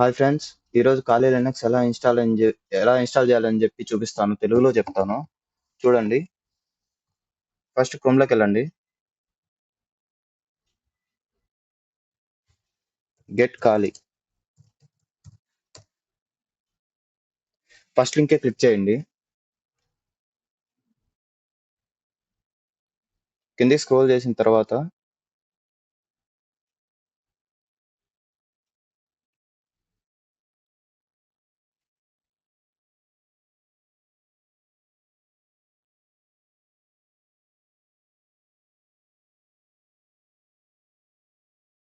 Hi friends, ఈరోజు ఖాళీ Linux ఎలా ఇన్స్టాల్ చేయాలని చెప్పి చూపిస్తాను. తెలుగులో చెప్తాను. చూడండి. ఫస్ట్ క్రోమ్లోకి వెళ్ళండి. గెట్ ఖాళీ ఫస్ట్ లింకే క్లిక్ చేయండి. కిందికి స్క్రోల్ చేసిన తర్వాత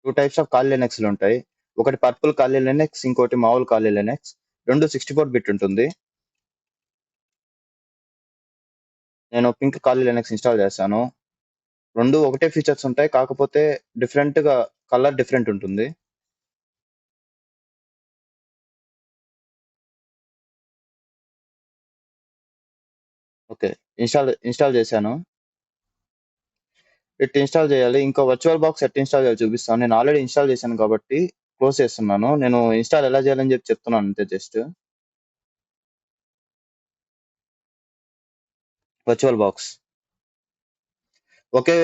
టూ టైప్స్ ఆఫ్ ఖాళీ లినక్స్లు ఉంటాయి. ఒకటి పర్పుల్ ఖాళీ లినక్స్, ఇంకోటి మామూలు ఖాళీ లినక్స్. రెండు 64 బిట్ ఉంటుంది. నేను పింక్ ఖాళీ లినక్స్ ఇన్స్టాల్ చేశాను. రెండు ఒకటే ఫీచర్స్ ఉంటాయి, కాకపోతే గా కలర్ డిఫరెంట్ ఉంటుంది. ఓకే, ఇన్స్టాల్ చేశాను. ఇన్స్టాల్ చేయాలి. ఇంకో వర్చువల్ బాక్స్ ఇన్స్టాల్ చేయాలి చూపిస్తాను. నేను ఆల్రెడీ ఇన్స్టాల్ చేశాను కాబట్టి క్లోజ్ చేస్తున్నాను. నేను ఇన్స్టాల్ ఎలా చేయాలని చెప్పి చెప్తున్నాను అంతే. జస్ట్ వర్చువల్ బాక్స్ ఒకే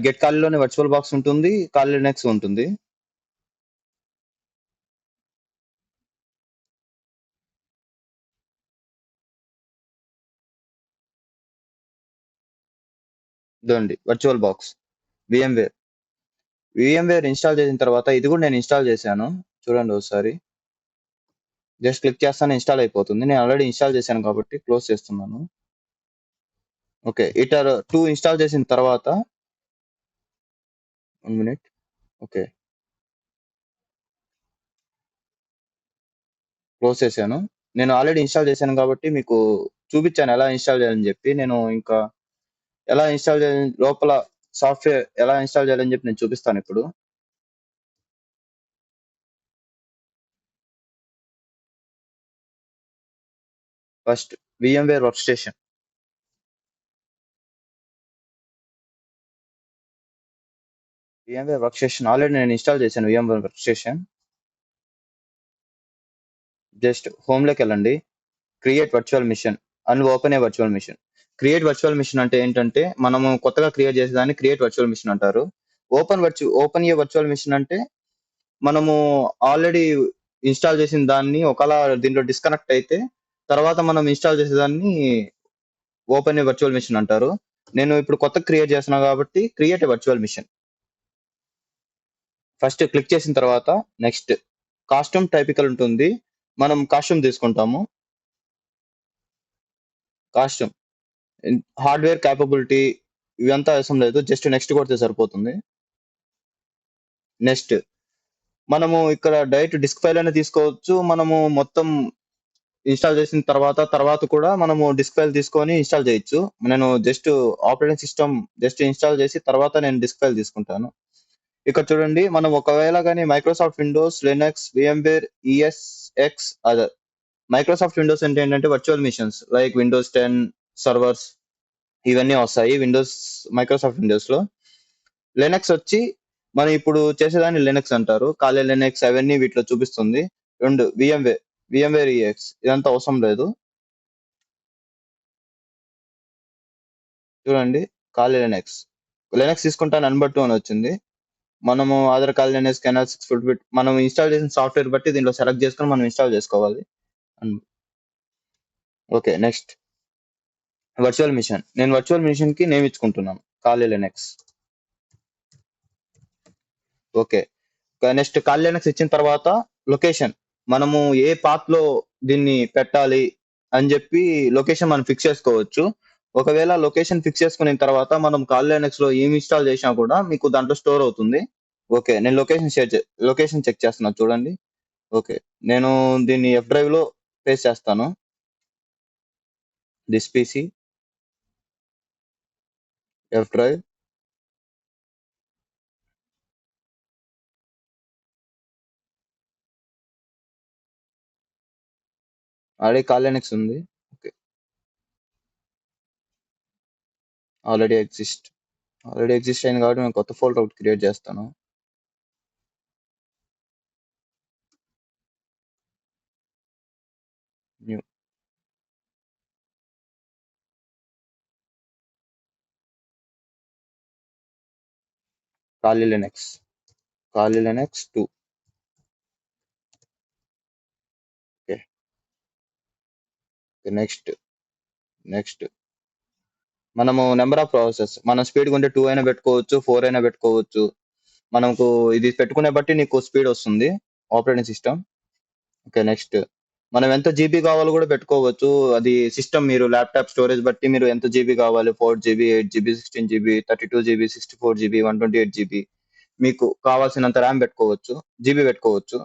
గెట్ కాలీలోనే వర్చువల్ బాక్స్ ఉంటుంది, కాలీ లినక్స్ ఉంటుంది. ఇదండి virtual box. VMware VMware install చేసిన తర్వాత ఇది కూడా నేను ఇన్స్టాల్ చేశాను. చూడండి ఒకసారి. జస్ట్ క్లిక్ చేస్తాను, ఇన్స్టాల్ అయిపోతుంది. నేను ఆల్రెడీ ఇన్స్టాల్ చేశాను కాబట్టి క్లోజ్ చేస్తున్నాను. ఓకే, ఇటర్ 2 ఇన్స్టాల్ చేసిన తర్వాత 1 మినిట్. ఓకే, క్లోజ్ చేశాను. నేను ఆల్రెడీ ఇన్స్టాల్ చేశాను కాబట్టి మీకు చూపించాను ఎలా ఇన్స్టాల్ చేయాలని చెప్పి. నేను ఇంకా ఎలా ఇన్స్టాల్ చేయాలి, లోపల సాఫ్ట్వేర్ ఎలా ఇన్స్టాల్ చేయాలని చెప్పి నేను చూపిస్తాను ఇప్పుడు. First VMware Workstation. VMware Workstation already నేను ఇన్స్టాల్ చేశాను. VMware Workstation. Just home లోకి వెళ్ళండి. Create virtual machine and open a virtual machine. Create virtual machine అంటే ఏంటంటే, మనము కొత్తగా క్రియేట్ చేసేదాన్ని క్రియేట్ వర్చువల్ మిషన్ అంటారు. ఓపెన్ ఏ వర్చువల్ మిషన్ అంటే, మనము ఆల్రెడీ ఇన్స్టాల్ చేసిన దాన్ని ఒకలా దీంట్లో డిస్కనెక్ట్ అయితే తర్వాత మనం ఇన్స్టాల్ చేసేదాన్ని ఓపెన్ ఏ వర్చువల్ మిషన్ అంటారు. నేను ఇప్పుడు కొత్త క్రియేట్ చేస్తున్నా కాబట్టి create a virtual machine. First click చేసిన తర్వాత నెక్స్ట్ కాస్ట్యూమ్ టైపికల్ ఉంటుంది. మనం కాస్ట్యూమ్ తీసుకుంటాము. కాస్ట్యూమ్ హార్డ్వేర్ క్యాపబిలిటీ ఇవంతా అవసరం లేదు. జస్ట్ నెక్స్ట్ కొడితే సరిపోతుంది. నెక్స్ట్ మనము ఇక్కడ డైరెక్ట్ డిస్క్ ఫైల్ అనేది తీసుకోవచ్చు. మనము మొత్తం ఇన్స్టాల్ చేసిన తర్వాత కూడా మనము డిస్క్ ఫైల్ తీసుకొని ఇన్స్టాల్ చేయొచ్చు. నేను just operating system just install చేసి తర్వాత నేను డిస్క్ ఫైల్ తీసుకుంటాను. ఇక్కడ చూడండి, మనం ఒకవేళ కానీ Microsoft Windows, Linux, VMware, ESX other. Microsoft Windows అంటే ఏంటంటే virtual machines like Windows 10 servers ఇవన్నీ వస్తాయి మైక్రోసాఫ్ట్ విండోస్ లో. లినక్స్ వచ్చి మనం ఇప్పుడు చేసేదాన్ని లినక్స్ అంటారు. ఖాళీ లినక్స్ అవన్నీ వీటిలో చూపిస్తుంది. రెండు విఎంవేర్ ఈఎక్స్ ఇదంతా అవసరం లేదు. చూడండి, ఖాళీ లినక్స్ తీసుకుంటాను అన్బట్టు అని వచ్చింది. మనము other Kali Linux kernel 6 four bit మనం ఇన్స్టాల్ చేసిన సాఫ్ట్వేర్ బట్టి దీంట్లో సెలెక్ట్ చేసుకొని మనం ఇన్స్టాల్ చేసుకోవాలి. Okay, next virtual machine. నేను వర్చువల్ మిషన్ కి నేమ్ ఇచ్చుకుంటున్నాను Kali Linux. Okay, next Kali Linux ఇచ్చిన తర్వాత లొకేషన్ మనము ఏ పాత్ లో దీన్ని పెట్టాలి అని చెప్పి లొకేషన్ మనం ఫిక్స్ చేసుకోవచ్చు. ఒకవేళ లొకేషన్ ఫిక్స్ చేసుకున్న తర్వాత మనం ఖాళీ లినక్స్ లో ఏమి ఇన్స్టాల్ చేసినా కూడా మీకు దాంట్లో స్టోర్ అవుతుంది. ఓకే, నేను లొకేషన్ చెక్ చేస్తున్నా చూడండి. ఓకే, నేను దీన్ని ఎఫ్ డ్రైవ్ లో పేస్ట్ చేస్తాను. This PC F drive. Already ఖాళీ లినక్స్ ఉంది. ఓకే, ఆల్రెడీ ఎగ్జిస్ట్ అయింది కాబట్టి నేను కొత్త ఫోల్డర్ ఒకటి క్రియేట్ చేస్తాను. Kali Linux. Kali Linux 2. Okay. Next next మనము నెంబర్ ఆఫ్ ప్రాసెసెస్ మనం స్పీడ్ ఉంటే 2 అయినా పెట్టుకోవచ్చు, 4 అయినా పెట్టుకోవచ్చు. మనకు ఇది పెట్టుకునే బట్టి నీకు స్పీడ్ వస్తుంది ఆపరేటింగ్ సిస్టమ్. ఓకే. నెక్స్ట్ మనం ఎంత జీబీ కావాలో కూడా పెట్టుకోవచ్చు. అది సిస్టమ్ మీరు ల్యాప్టాప్ స్టోరేజ్ బట్టి మీరు ఎంత జీబీ కావాలి, 4 GB, 8 GB, 16 GB, 32 GB, 64 GB, 128 GB, మీకు కావాల్సినంత ర్యామ్ పెట్టుకోవచ్చు, జీబీ పెట్టుకోవచ్చు.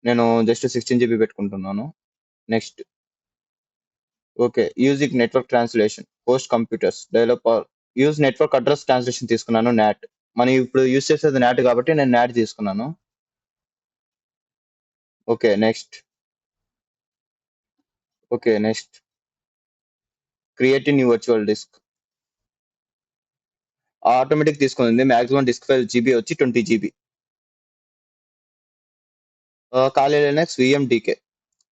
నేను జస్ట్ 16 GB పెట్టుకుంటున్నాను. Next okay. Using network translation host computers developer use network address translation తీసుకున్నాను నాట్. మనం ఇప్పుడు యూజ్ చేసేది నాట్ కాబట్టి నేను నాట్ తీసుకున్నాను. Okay. Next okay. Next create new virtual disk automatic తీసుకుంది. మాక్సిమం డిస్క్ ఫైల్ జీబీ వచ్చి 20 GB. ఖాళీ Linux VMDK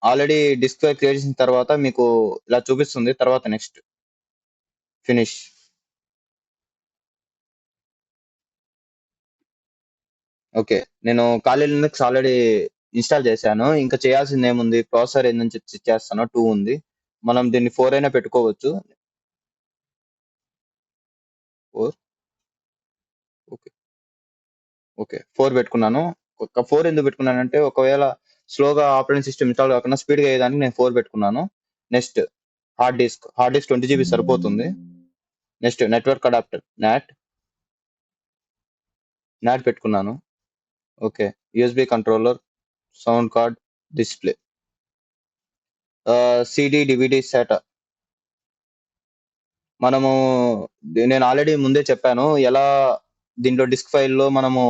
already disk file create చేసిన తర్వాత మీకు ఇలా చూపిస్తుంది. తర్వాత నెక్స్ట్ ఫినిష్. ఓకే. నేను ఖాళీ లినక్స్ ఆల్రెడీ ఇన్‌స్టాల్ చేశాను. ఇంకా చేయాల్సింది ఏముంది? ప్రాసెసర్ ఏందని చెక్ చేస్తాను. 2 ఉంది. మనం దీన్ని 4 అయినా పెట్టుకోవచ్చు. 4 ఓకే. ఓకే. 4 పెట్టుకున్నాను. ఒక 4 ఎందుకు పెట్టుకున్నానంటే ఒకవేళ స్లోగా ఆపరేటింగ్ సిస్టమ్ ఇన్‌స్టాల్ కాకుండా స్పీడ్‌గా అయ్యేదానికి నేను 4 పెట్టుకున్నాను. నెక్స్ట్ హార్డ్ డిస్క్ 20 GB సరిపోతుంది. నెక్స్ట్ నెట్వర్క్ అడాప్టర్ నాట్ పెట్టుకున్నాను. Okay. USB controller, sound card, display. CD, DVD, SATA. మనము నేను ఆల్రెడీ ముందే చెప్పాను. ఎలా దీంట్లో డిస్క్ ఫైల్‌లో మనము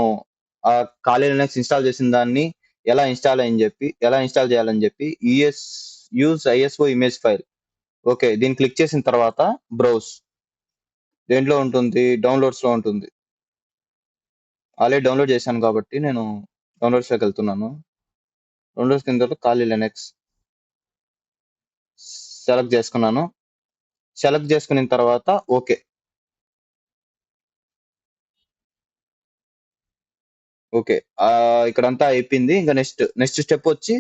ఖాళీ లినక్స్ ఇన్‌స్టాల్ చేసిన దాన్ని ఎలా ఇన్‌స్టాల్ చేయాలని చెప్పి use ISO image file. Okay. దీన్ని క్లిక్ చేసిన తర్వాత బ్రౌజ్ దేంట్లో ఉంటుంది? డౌన్‌లోడ్స్‌లో ఉంటుంది. ఆల్రెడీ డౌన్‌లోడ్ చేశాను కాబట్టి నేను డౌన్‌లోడ్స్‌లోకి వెళ్తున్నాను. డౌన్‌లోడ్స్ కింద ఖాళీ లినక్స్ సెలెక్ట్ చేసుకున్నాను. సెలెక్ట్ చేసుకున్న తర్వాత ఓకే. ఓకే. ఇక్కడంతా అయిపోయింది. ఇంకా నెక్స్ట్ స్టెప్ వచ్చి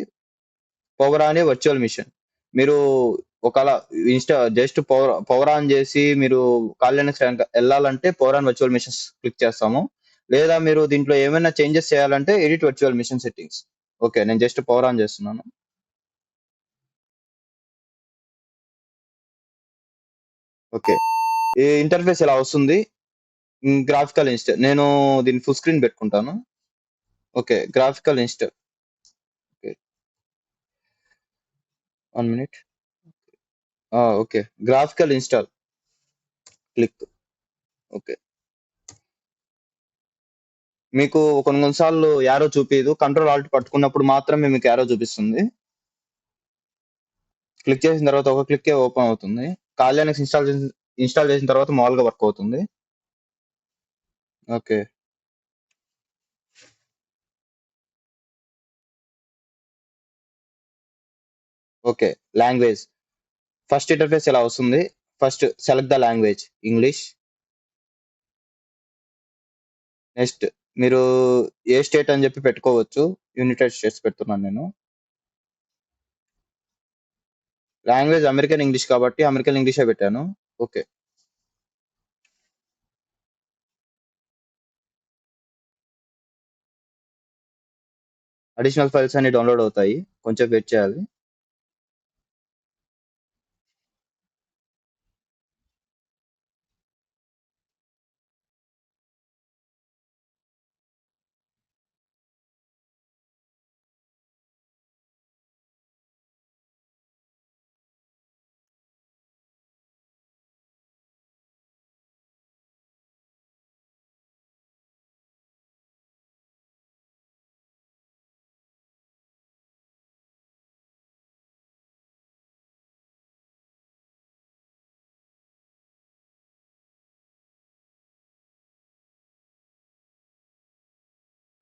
power on a virtual machine. మీరు ఒకవేళ జస్ట్ పవర్ ఆన్ చేసి మీరు కాల్ లినక్స్ వెళ్ళాలంటే power on virtual machines click చేస్తాము. లేదా మీరు దీంట్లో ఏమైనా చేంజెస్ చేయాలంటే edit virtual machine settings. Okay. నేను జస్ట్ పవర్ ఆన్ చేస్తున్నాను. ఓకే. ఈ ఇంటర్ఫేస్ ఇలా వస్తుంది. గ్రాఫికల్ ఇన్స్ట నేను దీన్ని ఫుల్ స్క్రీన్ పెట్టుకుంటాను. Okay. Graphical install okay. 1 minute. Okay. Graphical install click. Okay. మీకు కొన్ని కొన్ని సార్లు యారో చూపియదు. కంట్రోల్ ఆల్ట్ పట్టుకున్నప్పుడు మాత్రమే మీకు యారో చూపిస్తుంది. క్లిక్ చేసిన తర్వాత ఒక క్లిక్కే ఓపెన్ అవుతుంది. కాల్ లినక్స్ ఇన్‌స్టాల్ చేసిన తర్వాత మామూలుగా వర్క్ అవుతుంది. Okay. Okay. Language first interface ఇలా వస్తుంది. First select the language English. Next మీరు ఏ స్టేట్ అని చెప్పి పెట్టుకోవచ్చు. యునైటెడ్ స్టేట్స్ పెడుతున్నాను నేను. లాంగ్వేజ్ అమెరికన్ ఇంగ్లీష్ కాబట్టి అమెరికన్ ఇంగ్లీషే పెట్టాను. ఓకే. అడిషనల్ ఫైల్స్ అన్ని డౌన్‌లోడ్ అవుతాయి. కొంచెం వెయిట్ చేయాలి.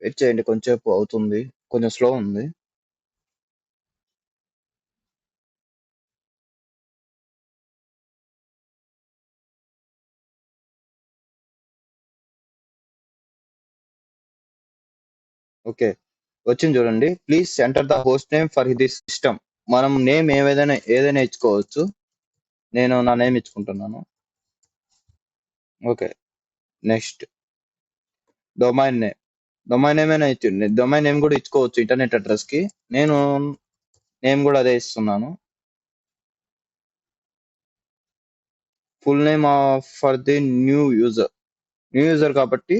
వెయిట్ చేయండి కొంచెంసేపు అవుతుంది. కొంచెం స్లో ఉంది. ఓకే. వచ్చింది చూడండి. Please enter the host name for this system. మనం నేమ్ ఏదైనా ఇచ్చుకోవచ్చు. నేను నా నేమ్ ఇచ్చుకుంటున్నాను. Okay. Next domain name. Domain name అయినా ఇచ్చింది. డొమైన్ నేమ్ కూడా ఇచ్చుకోవచ్చు ఇంటర్నెట్ అడ్రస్ కి. నేను నేమ్ కూడా అదే ఇస్తున్నాను. Full name for the new user. New user కాబట్టి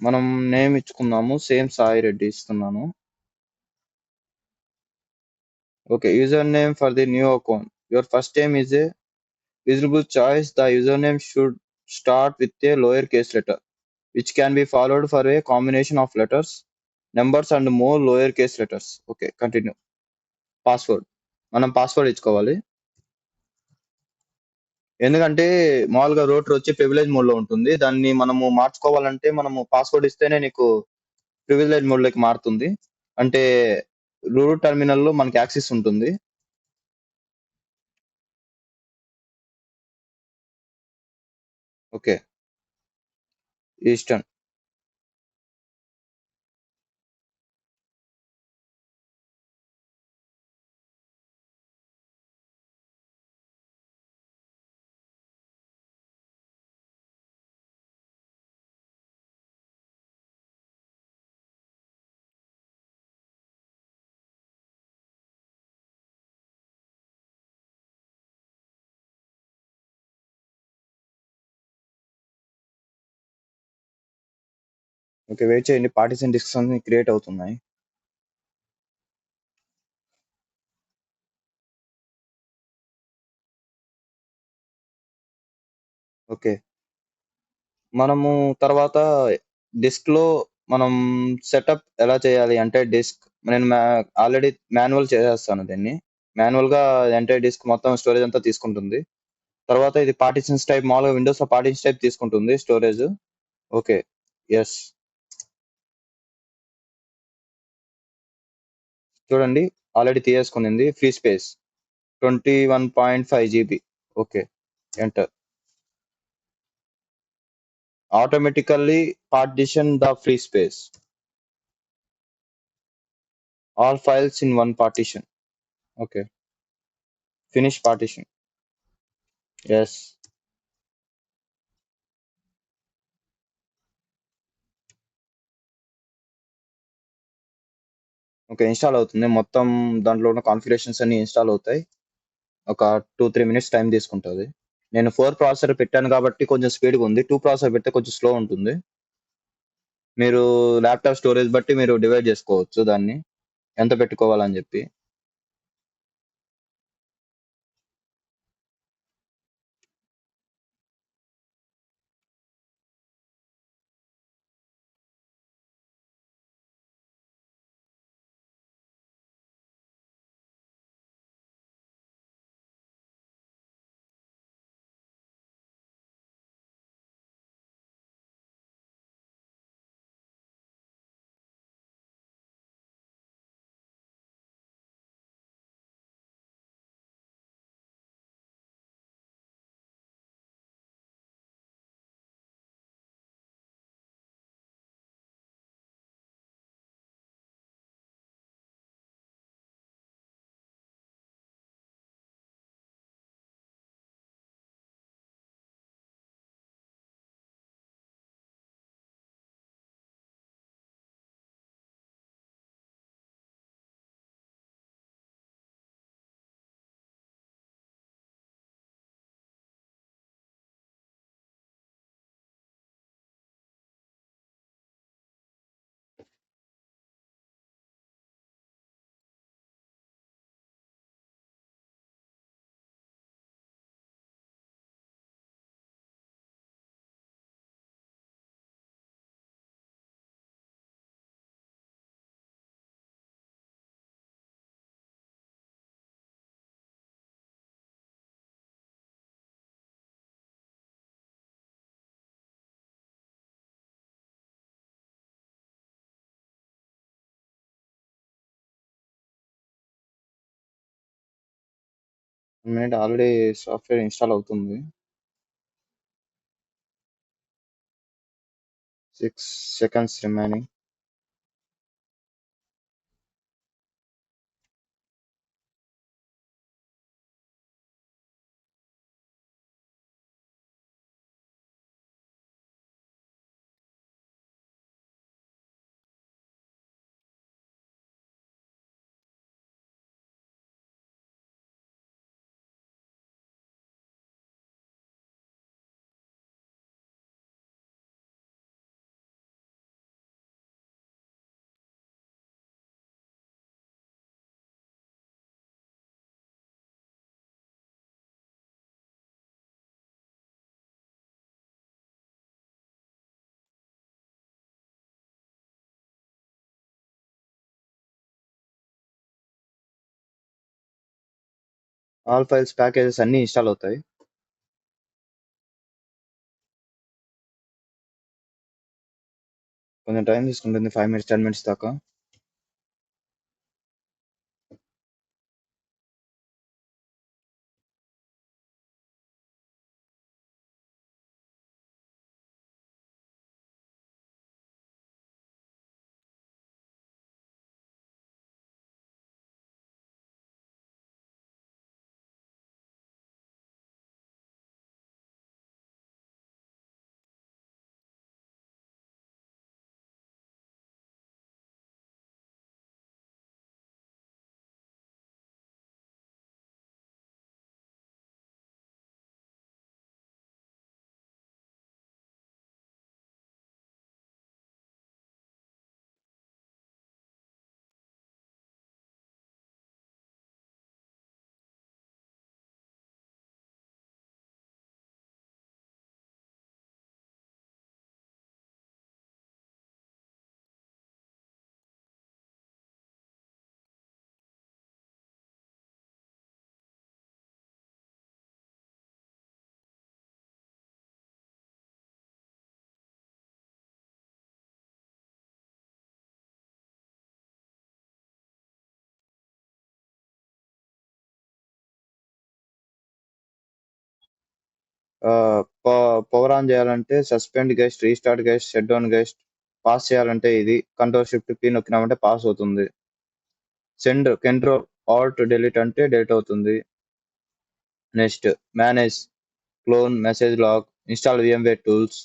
మనం నేమ్ ఇచ్చుకుందాము. సేమ్ సాయి రెడ్డి ఇస్తున్నాను. Okay. User name for the new account. Your first name is a reasonable choice. The username should start with a lowercase letter, which can be followed for a combination of letters, numbers, and more lowercase letters. Okay, continue. Password. మనం password ఇచ్చుకోవాలి. ఎందుకంటే మామూలుగా rotor వచ్చి privilege mode లో ఉంటుంది. దాన్ని మనము మార్చుకోవాలంటే మనము పాస్వర్డ్ ఇస్తేనే నీకు ప్రివిలేజ్ మోడ్ లోకి మారుతుంది. అంటే రూట్ టెర్మినల్ లో మనకి యాక్సెస్ ఉంటుంది. ఓకే. ఈస్టర్న్. ఓకే. వెయిట్ చేయండి. పార్టీషన్ డిస్కషన్ క్రియేట్ అవుతున్నాయి. ఓకే. మనము తర్వాత డిస్క్ లో మనం సెటప్ ఎలా చేయాలి అంటే డిస్క్ నేను ఆల్రెడీ మాన్యువల్ చేసేస్తాను దీన్ని. మాన్యువల్ గా ఎంటైర్ డిస్క్ మొత్తం స్టోరేజ్ అంతా తీసుకుంటుంది. తర్వాత ఇది పార్టిషన్స్ టైప్ మామూలుగా విండోస్ లో పార్టిషన్ టైప్ తీసుకుంటుంది స్టోరేజ్. ఓకే. ఎస్. చూడండి ఆల్రెడీ తీసేసుకునింది. Free space 21.5 GB. Okay. Enter. Automatically partition the free space. All files in one partition. Okay. Finish partition. Yes. Okay. Install అవుతుంది. మొత్తం దాంట్లో ఉన్న కాన్ఫిగరేషన్స్ అన్నీ ఇన్‌స్టాల్ అవుతాయి. ఒక 2, 3 మినిట్స్ టైం తీసుకుంటది. నేను 4 ప్రాసెసర్ పెట్టాను కాబట్టి కొంచెం స్పీడ్‌గా ఉంది. 2 ప్రాసెసర్ పెడితే కొంచెం స్లో ఉంటుంది. మీరు ల్యాప్‌టాప్ స్టోరేజ్ బట్టి మీరు డివైడ్ చేసుకోవచ్చు దాన్ని. ఎంత పెట్టుకోవాలని చెప్పి. మినిట్ ఆల్రెడీ సాఫ్ట్‌వేర్ ఇన్‌స్టాల్ అవుతుంది. 6 seconds remaining. All files packages అన్నీ ఇన్‌స్టాల్ అవుతాయి. కొంచెం టైం తీసుకుంటుంది. 5 మినిట్స్, 10 మినిట్స్ దాకా. పవర్ ఆన్ చేయాలంటే suspend guest, restart guest, shut down guest. Pause చేయాలంటే ఇది కంట్రోల్ షిఫ్ట్ పి నొక్కినామంటే పాస్ అవుతుంది. సెండ్ కంట్రోల్ ఆల్ట్ డిలీట్ అంటే డిలీట్ అవుతుంది. Next manage clone message log, install VMware tools,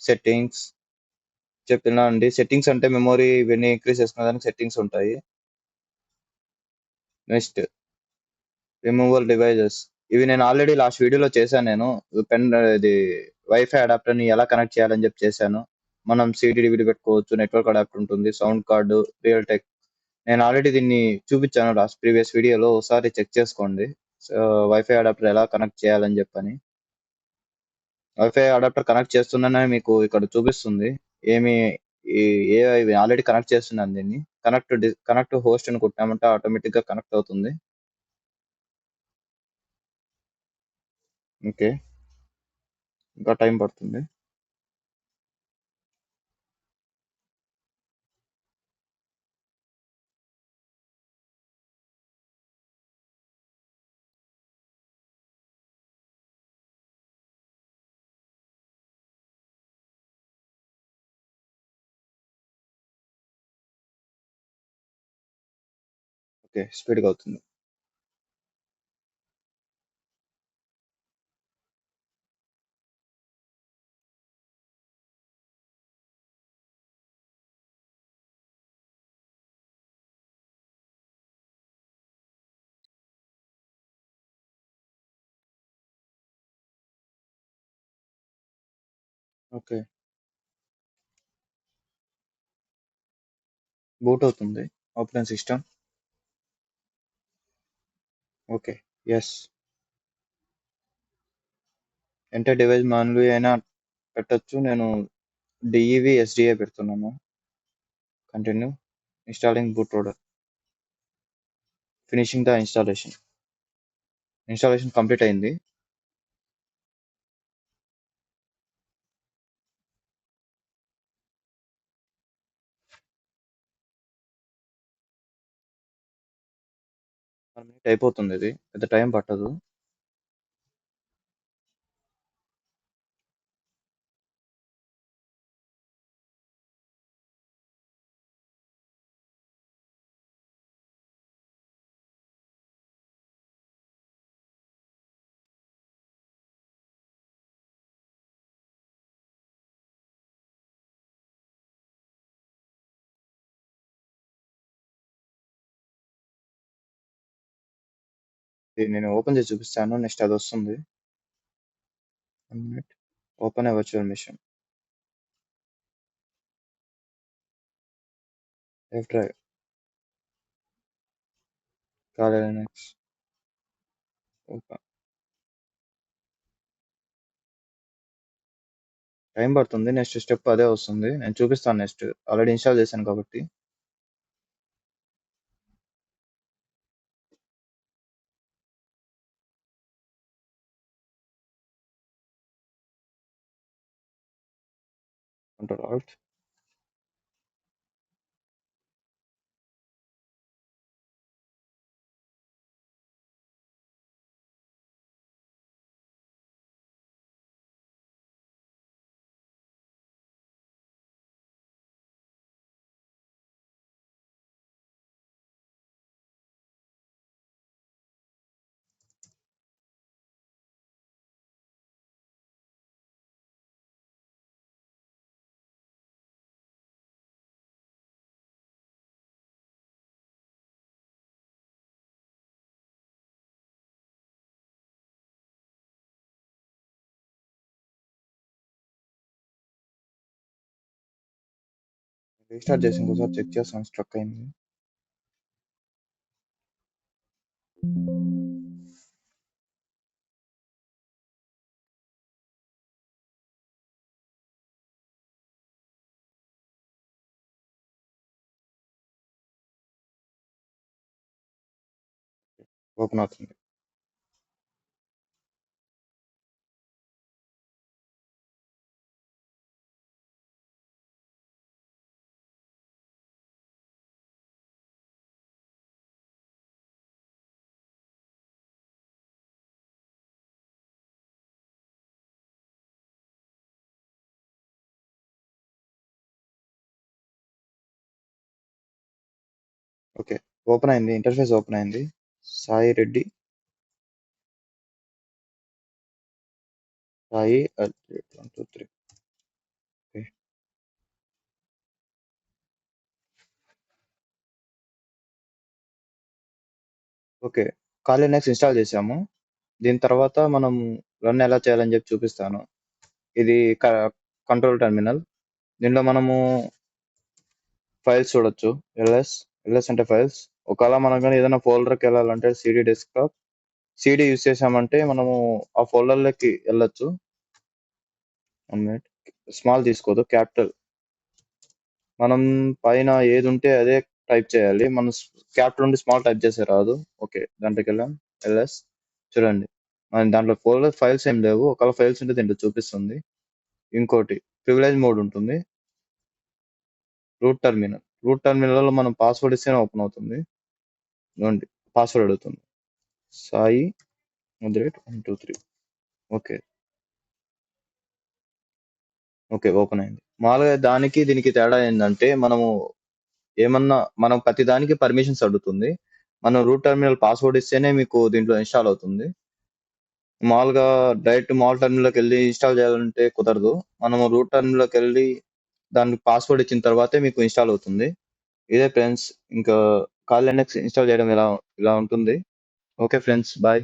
settings. చెప్పినా అండి. సెట్టింగ్స్ అంటే మెమొరీ ఇవన్నీ ఇంక్రీజ్ చేసుకునే దానికి సెట్టింగ్స్ ఉంటాయి. Next removal devices. ఇవి నేను ఆల్రెడీ లాస్ట్ వీడియోలో చేశాను. నేను పెన్ ఇది వైఫై అడాప్టర్ ని ఎలా కనెక్ట్ చేయాలని చెప్పి చేశాను. మనం సిడి పెట్టుకోవచ్చు, నెట్వర్క్ అడాప్టర్ ఉంటుంది, సౌండ్ కార్డు, రియల్ టెక్. నేను ఆల్రెడీ దీన్ని చూపించాను లాస్ట్ ప్రీవియస్ వీడియోలో, ఒకసారి చెక్ చేసుకోండి. వైఫై అడాప్టర్ ఎలా కనెక్ట్ చేయాలని చెప్పని. వైఫై అడాప్టర్ కనెక్ట్ చేస్తున్నానని మీకు ఇక్కడ చూపిస్తుంది. ఏమి ఆల్రెడీ కనెక్ట్ చేస్తున్నాను దీన్ని. కనెక్ట్ హోస్ట్ అని కొట్టామంటే ఆటోమేటిక్ గా కనెక్ట్ అవుతుంది. ఓకే, ఇంకా టైం పడుతుంది. ఓకే, స్పీడ్గా అవుతుంది. ఓకే, బూట్ అవుతుంది operating system. Okay, yes. Enter device manual అయినా పెట్టొచ్చు. నేను డిఈవి ఎస్డిఏ పెడుతున్నాను. Continue. Installing boot loader. Finishing the installation. Installation complete అయింది. అయిపోతుంది. ఇది పెద్ద టైం పట్టదు. ఇది నేను ఓపెన్ చేసి చూపిస్తాను. నెక్స్ట్ అది వస్తుంది. Open a virtual machine. F drive. Kali Linux. Open. Time పడుతుంది. నెక్స్ట్ స్టెప్ అదే వస్తుంది. నేను చూపిస్తాను నెక్స్ట్. ఆల్రెడీ ఇన్స్టాల్ చేశాను కాబట్టి. Control Alt. రీస్టార్ట్ చేసి ఇంకోసారి చెక్ చేస్తాను, స్ట్రక్ అయింది. ఓపెన్ అవుతుంది. ఓకే, ఓపెన్ అయింది. ఇంటర్ఫేస్ ఓపెన్ అయింది. Sai Reddy, Sai 123. Okay, okay. Call next install చేసాము. దీని తర్వాత మనం రన్ ఎలా చేయాలని చెప్పి చూపిస్తాను. ఇది కంట్రోల్ టెర్మినల్. దీనిలో మనము ఫైల్స్ చూడొచ్చు. ఎల్ఎస్ అంటే ఫైల్స్. ఒకవేళ మనం కానీ ఏదైనా ఫోల్డర్కి వెళ్ళాలంటే సిడి డెస్క్టాప్, సిడి యూస్ చేసామంటే మనము ఆ ఫోల్డర్లోకి వెళ్ళొచ్చు. 1 మినిట్, స్మాల్ తీసుకోదు, క్యాపిటల్. మనం పైన ఏది ఉంటే అదే టైప్ చేయాలి. మనం క్యాపిటల్ నుండి స్మాల్ టైప్ చేసే రాదు. ఓకే, దాంట్లోకి వెళ్ళాం. ఎల్ఎస్ చూడండి, మన దాంట్లో ఫోల్డర్ ఫైల్స్ ఏం లేవు. ఒకవేళ ఫైల్స్ ఉంటే దీంట్లో చూపిస్తుంది. ఇంకోటి ప్రివిలేజ్ మోడ్ ఉంటుంది. రూట్ టర్మినల్ లో మనం పాస్వర్డ్ ఇస్తేనే ఓపెన్ అవుతుంది. ఇదిగోండి, పాస్వర్డ్ అడుగుతుంది. సాయి 123. ఓకే, ఓకే, ఓపెన్ అయింది. మామూలుగా దానికి దీనికి తేడా ఏంటంటే మనము ఏమన్నా మనం ప్రతి దానికి పర్మిషన్స్ అడుగుతుంది. మనం రూట్ టర్మినల్ పాస్వర్డ్ ఇస్తేనే మీకు దీంట్లో ఇన్స్టాల్ అవుతుంది. మామూలుగా డైరెక్ట్ మాల్ టర్మినల్లోకి వెళ్ళి ఇన్స్టాల్ చేయాలంటే కుదరదు. మనము రూట్ టర్మినల్లోకి వెళ్ళి దానికి పాస్వర్డ్ ఇచ్చిన తర్వాతే మీకు ఇన్స్టాల్ అవుతుంది. ఇదే ఫ్రెండ్స్, ఇంకా కాల్ లినక్స్ ఇన్స్టాల్ చేయడం ఇలా ఇలా ఉంటుంది. Okay friends, bye.